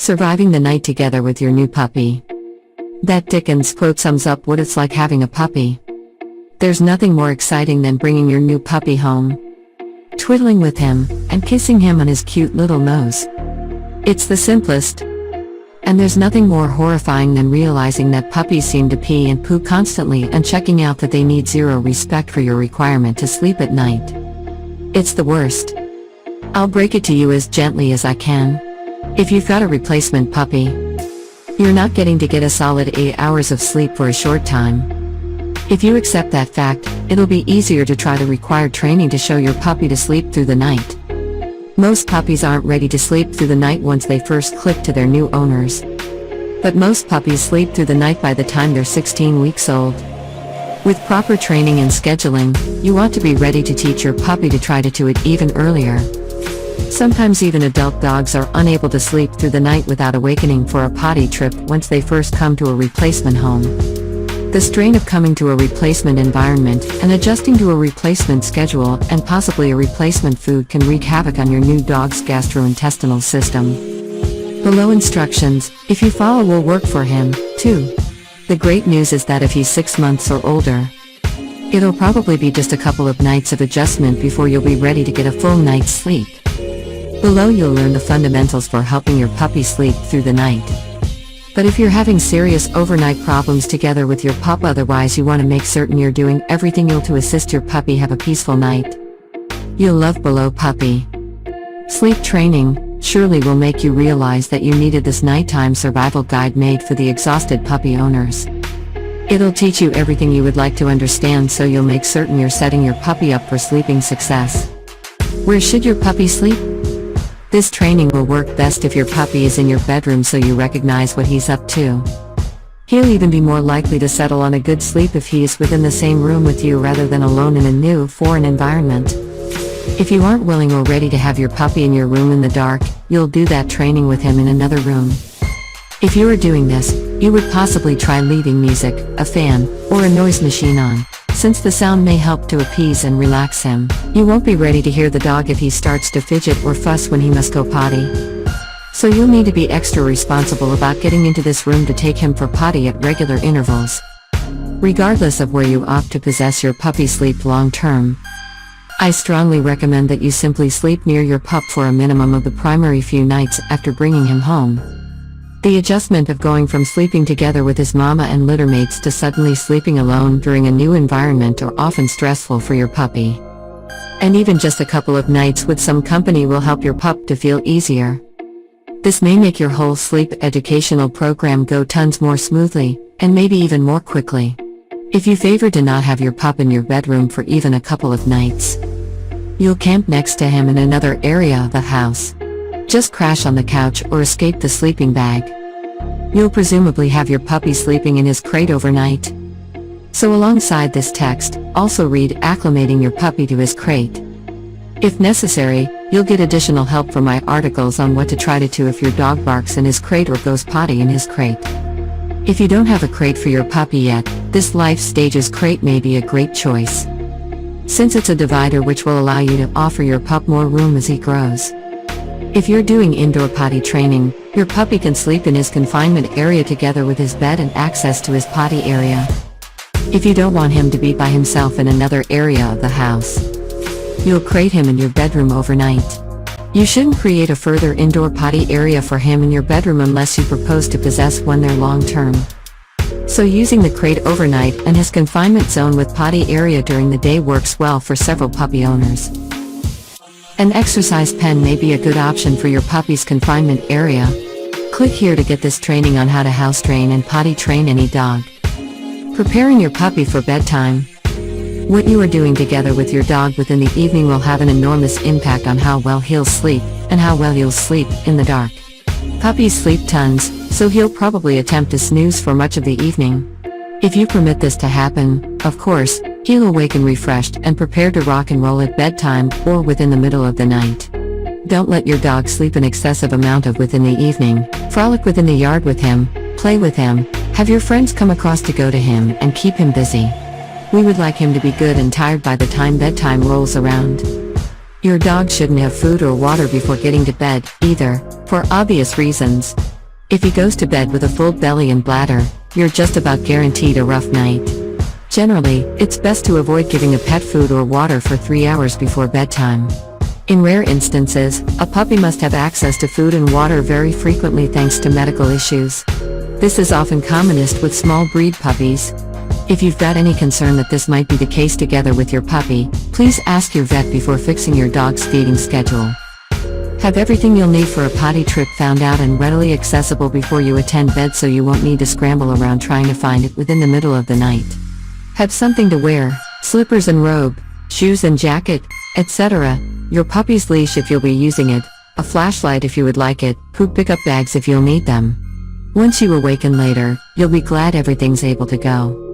Surviving the night together with your new puppy. That Dickens quote sums up what it's like having a puppy. There's nothing more exciting than bringing your new puppy home, twiddling with him, and kissing him on his cute little nose. It's the simplest. And there's nothing more horrifying than realizing that puppies seem to pee and poo constantly and checking out that they need zero respect for your requirement to sleep at night. It's the worst. I'll break it to you as gently as I can. If you've got a replacement puppy, you're not getting to get a solid 8 hours of sleep for a short time. If you accept that fact, it'll be easier to try the required training to show your puppy to sleep through the night. Most puppies aren't ready to sleep through the night once they first click to their new owners. But most puppies sleep through the night by the time they're 16 weeks old. With proper training and scheduling, you want to be ready to teach your puppy to try to do it even earlier. Sometimes even adult dogs are unable to sleep through the night without awakening for a potty trip once they first come to a replacement home. The strain of coming to a replacement environment and adjusting to a replacement schedule and possibly a replacement food can wreak havoc on your new dog's gastrointestinal system. Below instructions, if you follow, will work for him, too. The great news is that if he's 6 months or older, it'll probably be just a couple of nights of adjustment before you'll be ready to get a full night's sleep. Below you'll learn the fundamentals for helping your puppy sleep through the night. But if you're having serious overnight problems together with your pup, otherwise you want to make certain you're doing everything you'll to assist your puppy have a peaceful night, you'll love Below Puppy. Sleep training surely will make you realize that you needed this nighttime survival guide made for the exhausted puppy owners. It'll teach you everything you would like to understand so you'll make certain you're setting your puppy up for sleeping success. Where should your puppy sleep? This training will work best if your puppy is in your bedroom so you recognize what he's up to. He'll even be more likely to settle on a good sleep if he is within the same room with you rather than alone in a new, foreign environment. If you aren't willing or ready to have your puppy in your room in the dark, you'll do that training with him in another room. If you are doing this, you would possibly try leaving music, a fan, or a noise machine on, since the sound may help to appease and relax him. You won't be ready to hear the dog if he starts to fidget or fuss when he must go potty. So you'll need to be extra responsible about getting into this room to take him for potty at regular intervals. Regardless of where you opt to possess your puppy sleep long term, I strongly recommend that you simply sleep near your pup for a minimum of the primary few nights after bringing him home. The adjustment of going from sleeping together with his mama and littermates to suddenly sleeping alone during a new environment are often stressful for your puppy. And even just a couple of nights with some company will help your pup to feel easier. This may make your whole sleep educational program go tons more smoothly, and maybe even more quickly. If you favor to not have your pup in your bedroom for even a couple of nights, you'll camp next to him in another area of the house. Just crash on the couch or escape the sleeping bag. You'll presumably have your puppy sleeping in his crate overnight. So alongside this text, also read Acclimating Your Puppy to His Crate. If necessary, you'll get additional help from my articles on what to try to do if your dog barks in his crate or goes potty in his crate. If you don't have a crate for your puppy yet, this life stages crate may be a great choice, since it's a divider which will allow you to offer your pup more room as he grows. If you're doing indoor potty training, your puppy can sleep in his confinement area together with his bed and access to his potty area. If you don't want him to be by himself in another area of the house, you'll crate him in your bedroom overnight. You shouldn't create a further indoor potty area for him in your bedroom unless you propose to possess one there long term. So using the crate overnight and his confinement zone with potty area during the day works well for several puppy owners. An exercise pen may be a good option for your puppy's confinement area. Click here to get this training on how to house train and potty train any dog. Preparing your puppy for bedtime. What you are doing together with your dog within the evening will have an enormous impact on how well he'll sleep, and how well you'll sleep in the dark. Puppies sleep tons, so he'll probably attempt to snooze for much of the evening. If you permit this to happen, of course, he'll awaken refreshed and prepare to rock and roll at bedtime or within the middle of the night. Don't let your dog sleep an excessive amount of within the evening. Frolic within the yard with him, play with him, have your friends come across to go to him and keep him busy. We would like him to be good and tired by the time bedtime rolls around. Your dog shouldn't have food or water before getting to bed, either, for obvious reasons. If he goes to bed with a full belly and bladder, you're just about guaranteed a rough night. Generally, it's best to avoid giving a pet food or water for 3 hours before bedtime. In rare instances, a puppy must have access to food and water very frequently thanks to medical issues. This is often commonest with small breed puppies. If you've got any concern that this might be the case together with your puppy, please ask your vet before fixing your dog's feeding schedule. Have everything you'll need for a potty trip found out and readily accessible before you attend bed so you won't need to scramble around trying to find it within the middle of the night. Have something to wear, slippers and robe, shoes and jacket, etc., your puppy's leash if you'll be using it, a flashlight if you would like it, poop pickup bags if you'll need them. Once you awaken later, you'll be glad everything's able to go.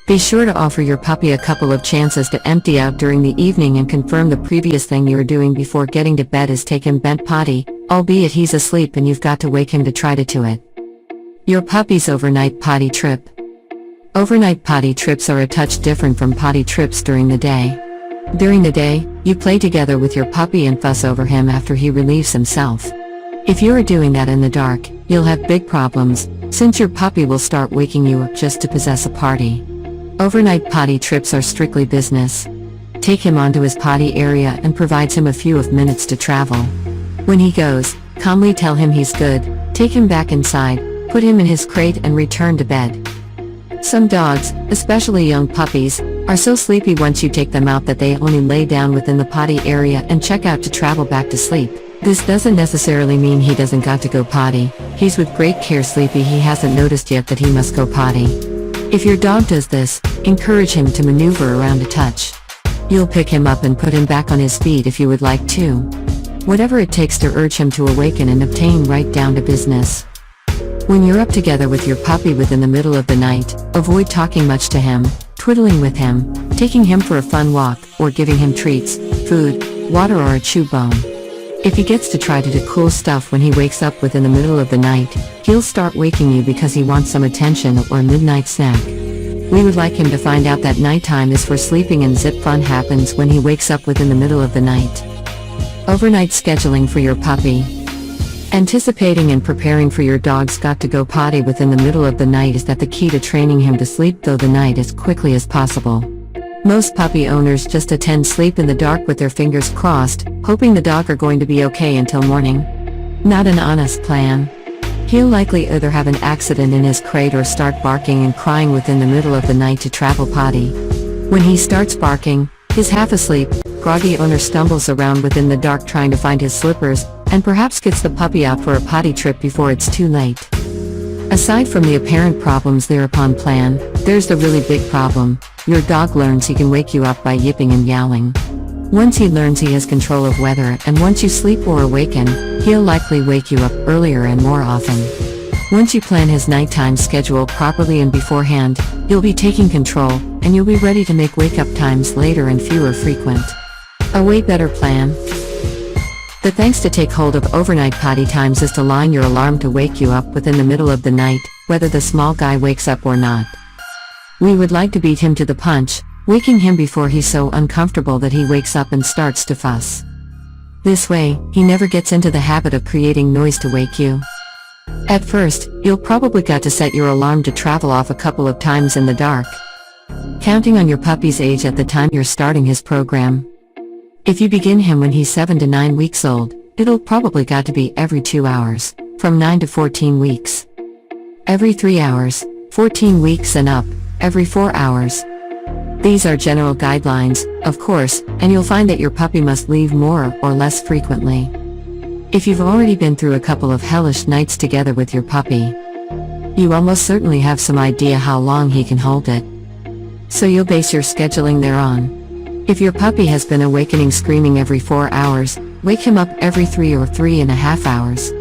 Be sure to offer your puppy a couple of chances to empty out during the evening and confirm the previous thing you were doing before getting to bed is take him bent potty, albeit he's asleep and you've got to wake him to try to do it. Your puppy's overnight potty trip. Overnight potty trips are a touch different from potty trips during the day. During the day, you play together with your puppy and fuss over him after he relieves himself. If you're doing that in the dark, you'll have big problems, since your puppy will start waking you up just to possess a party. Overnight potty trips are strictly business. Take him onto his potty area and provides him a few minutes to travel. When he goes, calmly tell him he's good, take him back inside, put him in his crate and return to bed. Some dogs, especially young puppies, are so sleepy once you take them out that they only lay down within the potty area and check out to travel back to sleep. This doesn't necessarily mean he doesn't got to go potty. He's with great care sleepy, he hasn't noticed yet that he must go potty. If your dog does this, encourage him to maneuver around a touch. You'll pick him up and put him back on his feet if you would like to. Whatever it takes to urge him to awaken and obtain right down to business. When you're up together with your puppy within the middle of the night, avoid talking much to him, twiddling with him, taking him for a fun walk, or giving him treats, food, water or a chew bone. If he gets to try to do cool stuff when he wakes up within the middle of the night, he'll start waking you because he wants some attention or a midnight snack. We would like him to find out that nighttime is for sleeping and zip fun happens when he wakes up within the middle of the night. Overnight scheduling for your puppy. Anticipating and preparing for your dog's got to go potty within the middle of the night is the key to training him to sleep through the night as quickly as possible. Most puppy owners just attend sleep in the dark with their fingers crossed, hoping the dog are going to be okay until morning. Not an honest plan. He'll likely either have an accident in his crate or start barking and crying within the middle of the night to travel potty. When he starts barking, his half-asleep, groggy owner stumbles around within the dark trying to find his slippers, and perhaps gets the puppy out for a potty trip before it's too late. Aside from the apparent problems thereupon planned, there's the really big problem. Your dog learns he can wake you up by yipping and yowling. Once he learns he has control of weather and once you sleep or awaken, he'll likely wake you up earlier and more often. Once you plan his nighttime schedule properly and beforehand, you'll be taking control, and you'll be ready to make wake-up times later and fewer frequent. A way better plan. The thanks to take hold of overnight potty times is to line your alarm to wake you up within the middle of the night, whether the small guy wakes up or not. We would like to beat him to the punch, waking him before he's so uncomfortable that he wakes up and starts to fuss. This way, he never gets into the habit of creating noise to wake you. At first, you'll probably got to set your alarm to travel off a couple of times in the dark, counting on your puppy's age at the time you're starting his program. If you begin him when he's 7 to 9 weeks old, it'll probably got to be every 2 hours, from 9 to 14 weeks. Every 3 hours, 14 weeks and up, every 4 hours. These are general guidelines, of course, and you'll find that your puppy must leave more or less frequently. If you've already been through a couple of hellish nights together with your puppy, you almost certainly have some idea how long he can hold it. So you'll base your scheduling thereon. If your puppy has been awakening screaming every 4 hours, wake him up every 3 or 3.5 hours.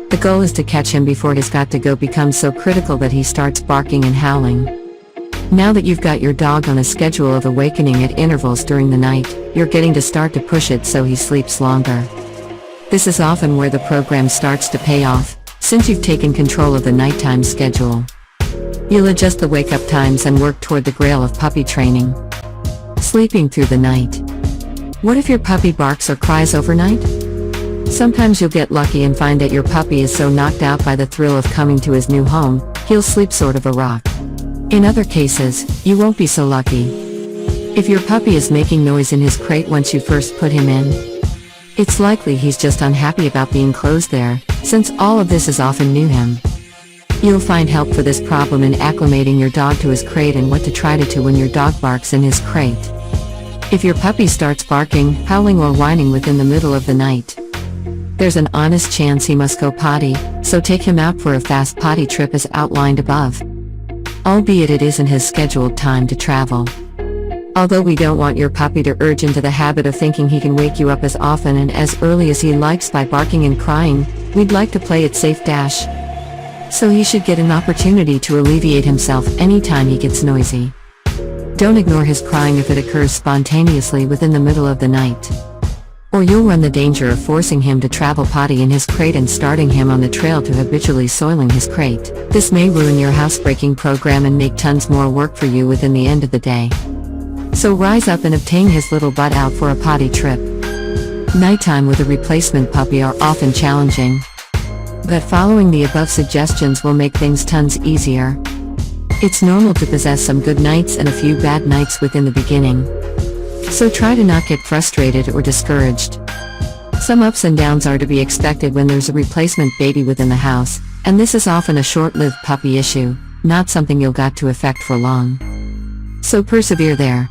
The goal is to catch him before his got to go becomes so critical that he starts barking and howling. Now that you've got your dog on a schedule of awakening at intervals during the night, you're getting to start to push it so he sleeps longer. This is often where the program starts to pay off, since you've taken control of the nighttime schedule. You'll adjust the wake-up times and work toward the grail of puppy training. Sleeping through the night. What if your puppy barks or cries overnight? Sometimes you'll get lucky and find that your puppy is so knocked out by the thrill of coming to his new home, he'll sleep sort of a rock. In other cases, you won't be so lucky. If your puppy is making noise in his crate once you first put him in, it's likely he's just unhappy about being closed there, since all of this is often new to him. You'll find help for this problem in acclimating your dog to his crate and what to try to do when your dog barks in his crate. If your puppy starts barking, howling or whining within the middle of the night, there's an honest chance he must go potty, so take him out for a fast potty trip as outlined above. Albeit it isn't his scheduled time to travel. Although we don't want your puppy to urge into the habit of thinking he can wake you up as often and as early as he likes by barking and crying, we'd like to play it safe dash. So he should get an opportunity to alleviate himself anytime he gets noisy. Don't ignore his crying if it occurs spontaneously within the middle of the night. Or you'll run the danger of forcing him to travel potty in his crate and starting him on the trail to habitually soiling his crate. This may ruin your housebreaking program and make tons more work for you within the end of the day. So rise up and obtain his little butt out for a potty trip. Nighttime with a replacement puppy are often challenging, but following the above suggestions will make things tons easier. It's normal to possess some good nights and a few bad nights within the beginning. So try to not get frustrated or discouraged. Some ups and downs are to be expected when there's a replacement baby within the house, and this is often a short-lived puppy issue, not something you'll got to affect for long. So persevere there.